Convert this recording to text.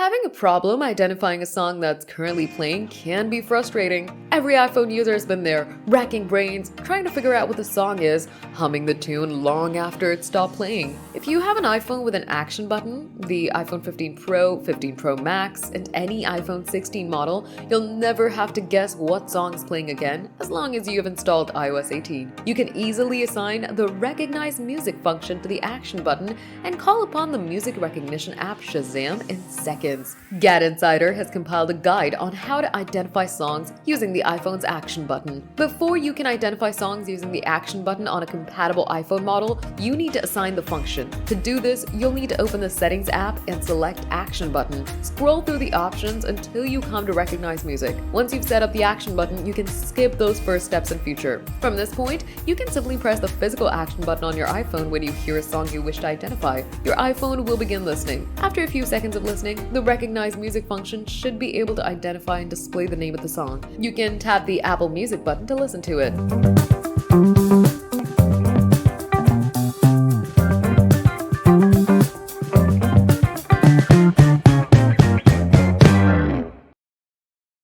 Having a problem identifying a song that's currently playing can be frustrating. Every iPhone user has been there, racking brains, trying to figure out what the song is, humming the tune long after it stopped playing. If you have an iPhone with an action button, the iPhone 15 Pro, 15 Pro Max, and any iPhone 16 model, you'll never have to guess what song is playing again as long as you have installed iOS 18. You can easily assign the Recognize Music function to the action button and call upon the music recognition app Shazam in seconds. GadInsider has compiled a guide on how to identify songs using the iPhone's action button. Before you can identify songs using the action button on a compatible iPhone model, you need to assign the function. To do this, you'll need to open the Settings app and select Action Button. Scroll through the options until you come to Recognize Music. Once you've set up the action button, you can skip those first steps in future. From this point, you can simply press the physical action button on your iPhone when you hear a song you wish to identify. Your iPhone will begin listening. After a few seconds of listening, the Recognize Music function should be able to identify and display the name of the song. You can tap the Apple Music button to listen to it.